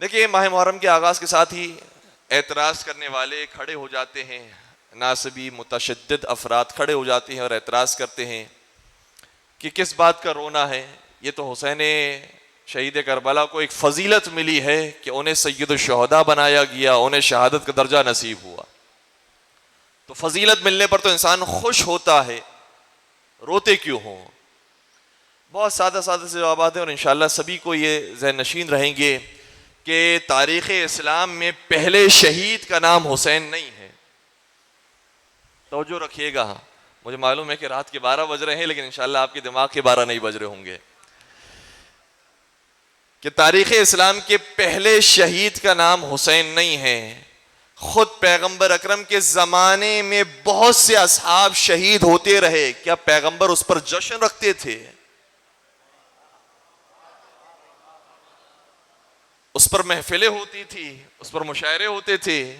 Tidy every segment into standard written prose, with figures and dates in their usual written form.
دیکھیے ماہ محرم کے آغاز کے ساتھ ہی اعتراض کرنے والے کھڑے ہو جاتے ہیں، ناصبی متشدد افراد کھڑے ہو جاتے ہیں اور اعتراض کرتے ہیں کہ کس بات کا رونا ہے، یہ تو حسین شہید کربلا کو ایک فضیلت ملی ہے کہ انہیں سید الشہداء بنایا گیا، انہیں شہادت کا درجہ نصیب ہوا، تو فضیلت ملنے پر تو انسان خوش ہوتا ہے، روتے کیوں ہوں؟ بہت سادہ سادہ سے جوابات ہیں اور انشاءاللہ سبھی کو یہ ذہن نشین رہیں گے کہ تاریخ اسلام میں پہلے شہید کا نام حسین نہیں ہے۔ توجہ رکھیے گا، مجھے معلوم ہے کہ رات کے 12 بج رہے ہیں لیکن انشاءاللہ آپ کے دماغ کے 12 نہیں بج رہے ہوں گے، کہ تاریخ اسلام کے پہلے شہید کا نام حسین نہیں ہے۔ خود پیغمبر اکرم کے زمانے میں بہت سے اصحاب شہید ہوتے رہے، کیا پیغمبر اس پر جشن رکھتے تھے؟ اس پر محفلیں ہوتی تھی، اس پر مشاعرے ہوتے تھے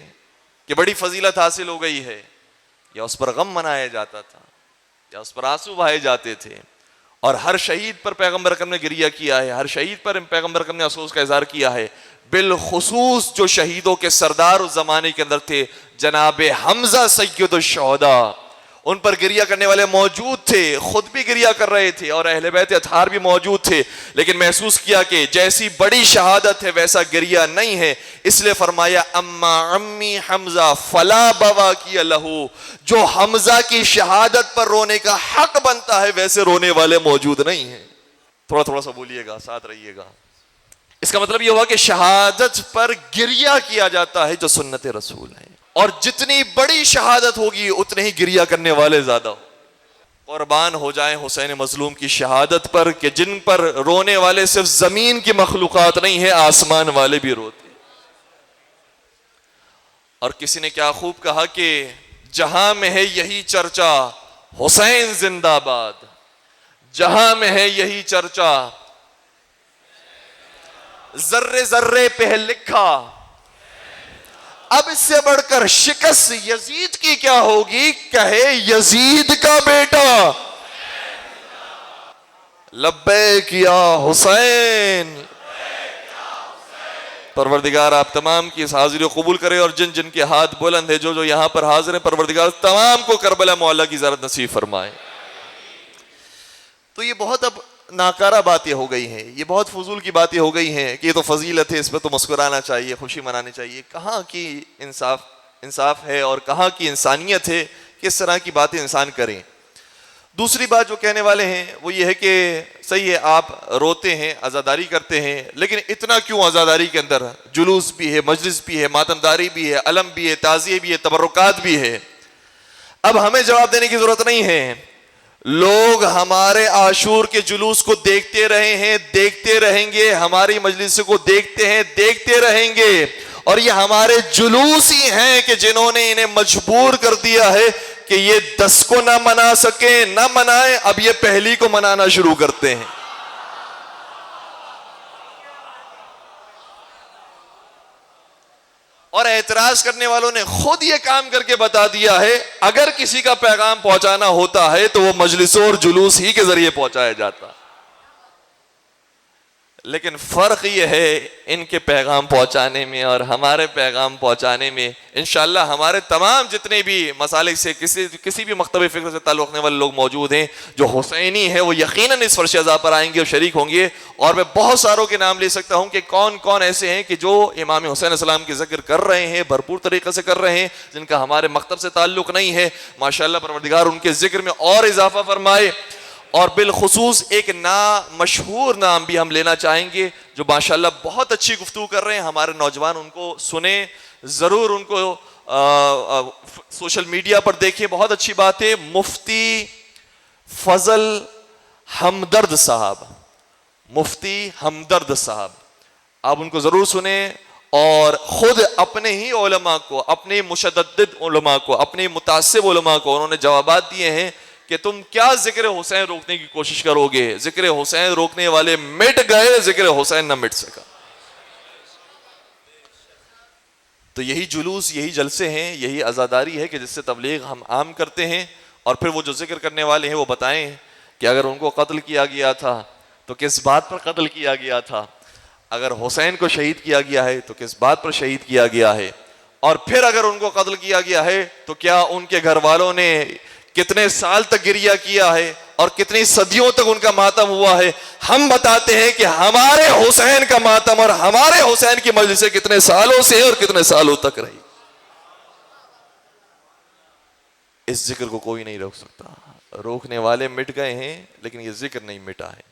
کہ بڑی فضیلت حاصل ہو گئی ہے، یا اس پر غم منایا جاتا تھا، یا اس پر آنسو بہائے جاتے تھے؟ اور ہر شہید پر پیغمبر اکرم نے گریہ کیا ہے، ہر شہید پر پیغمبر اکرم نے افسوس کا اظہار کیا ہے، بالخصوص جو شہیدوں کے سردار اس زمانے کے اندر تھے جناب حمزہ سید الشہداء، ان پر گریہ کرنے والے موجود تھے، خود بھی گریہ کر رہے تھے اور اہل بیت اطہار بھی موجود تھے، لیکن محسوس کیا کہ جیسی بڑی شہادت ہے ویسا گریہ نہیں ہے، اس لیے فرمایا اما عمی حمزہ فلا بوا کی لہو، جو حمزہ کی شہادت پر رونے کا حق بنتا ہے ویسے رونے والے موجود نہیں ہیں۔ تھوڑا تھوڑا سا بولیے گا، ساتھ رہیے گا۔ اس کا مطلب یہ ہوا کہ شہادت پر گریہ کیا جاتا ہے جو سنت رسول ہے، اور جتنی بڑی شہادت ہوگی اتنے ہی گریہ کرنے والے زیادہ ہو۔ قربان ہو جائیں حسین مظلوم کی شہادت پر کہ جن پر رونے والے صرف زمین کی مخلوقات نہیں ہے، آسمان والے بھی روتے۔ اور کسی نے کیا خوب کہا کہ جہاں میں ہے یہی چرچا حسین زندہ باد، جہاں میں ہے یہی چرچا ذرے ذرے پہ لکھا، اب اس سے بڑھ کر شکست یزید کی کیا ہوگی، کہے یزید کا بیٹا لبیک یا حسین۔ پروردگار آپ تمام کی اس حاضری کو قبول کرے، اور جن جن کے ہاتھ بلند ہیں، جو یہاں پر حاضر ہیں، پروردگار تمام کو کربلا معلیٰ کی زیارت نصیب فرمائے۔ تو یہ بہت اب ناکارہ باتیں ہو گئی ہیں، یہ بہت فضول کی باتیں ہو گئی ہیں کہ یہ تو فضیلت ہے، اس پہ تو مسکرانا چاہیے، خوشی منانی چاہیے۔ کہاں کی انصاف ہے اور کہاں کی انسانیت ہے کہ اس طرح کی باتیں انسان کریں۔ دوسری بات جو کہنے والے ہیں وہ یہ ہے کہ صحیح ہے آپ روتے ہیں، عزاداری کرتے ہیں، لیکن اتنا کیوں عزاداری کے اندر؟ جلوس بھی ہے، مجلس بھی ہے، ماتمداری بھی ہے، علم بھی ہے، تعزیے بھی ہے، تبرکات بھی ہے۔ اب ہمیں جواب دینے کی ضرورت نہیں ہے، لوگ ہمارے عاشور کے جلوس کو دیکھتے رہے ہیں، دیکھتے رہیں گے، ہماری مجلس کو دیکھتے ہیں، دیکھتے رہیں گے، اور یہ ہمارے جلوس ہی ہیں کہ جنہوں نے انہیں مجبور کر دیا ہے کہ یہ 10 کو نہ منا سکیں، نہ منائیں، اب یہ پہلی کو منانا شروع کرتے ہیں۔ اور اعتراض کرنے والوں نے خود یہ کام کر کے بتا دیا ہے، اگر کسی کا پیغام پہنچانا ہوتا ہے تو وہ مجلسوں اور جلوس ہی کے ذریعے پہنچایا جاتا۔ لیکن فرق یہ ہے ان کے پیغام پہنچانے میں اور ہمارے پیغام پہنچانے میں۔ انشاءاللہ ہمارے تمام جتنے بھی مسالک سے کسی بھی مکتب فکر سے تعلق رکھنے والے لوگ موجود ہیں جو حسینی ہیں، وہ یقیناً اس فرش عزا پر آئیں گے اور شریک ہوں گے، اور میں بہت ساروں کے نام لے سکتا ہوں کہ کون کون ایسے ہیں کہ جو امام حسین علیہ السلام کے ذکر کر رہے ہیں، بھرپور طریقے سے کر رہے ہیں، جن کا ہمارے مکتب سے تعلق نہیں ہے۔ ماشاءاللہ پروردگار ان کے ذکر میں اور اضافہ فرمائے۔ اور بالخصوص ایک مشہور نام بھی ہم لینا چاہیں گے جو ماشاءاللہ بہت اچھی گفتگو کر رہے ہیں، ہمارے نوجوان ان کو سنیں، ضرور ان کو سوشل میڈیا پر دیکھیں، بہت اچھی بات ہے۔ مفتی فضل ہمدرد صاحب، مفتی ہمدرد صاحب، آپ ان کو ضرور سنیں، اور خود اپنے ہی علماء کو، اپنے مشدد علماء کو، اپنے متعصب علماء کو انہوں نے جوابات دیے ہیں کہ تم کیا ذکر حسین روکنے کی کوشش کرو گے، ذکر حسین روکنے والے مٹ گئے، ذکر حسین نہ مٹ سکا۔ تو یہی جلوس، یہی جلسے ہیں، یہی عزاداری ہے کہ جس سے تبلیغ ہم عام کرتے ہیں، اور پھر وہ جو ذکر کرنے والے ہیں وہ بتائیں کہ اگر ان کو قتل کیا گیا تھا تو کس بات پر قتل کیا گیا تھا۔ اگر حسین کو شہید کیا گیا ہے تو کس بات پر شہید کیا گیا ہے؟ اور پھر اگر ان کو قتل کیا گیا ہے تو کیا ان کے گھر والوں نے کتنے سال تک گریہ کیا ہے اور کتنی صدیوں تک ان کا ماتم ہوا ہے؟ ہم بتاتے ہیں کہ ہمارے حسین کا ماتم اور ہمارے حسین کی مجلسیں کتنے سالوں سے اور کتنے سالوں تک رہی. اس ذکر کو کوئی نہیں روک سکتا. روکنے والے مٹ گئے ہیں لیکن یہ ذکر نہیں مٹا ہے.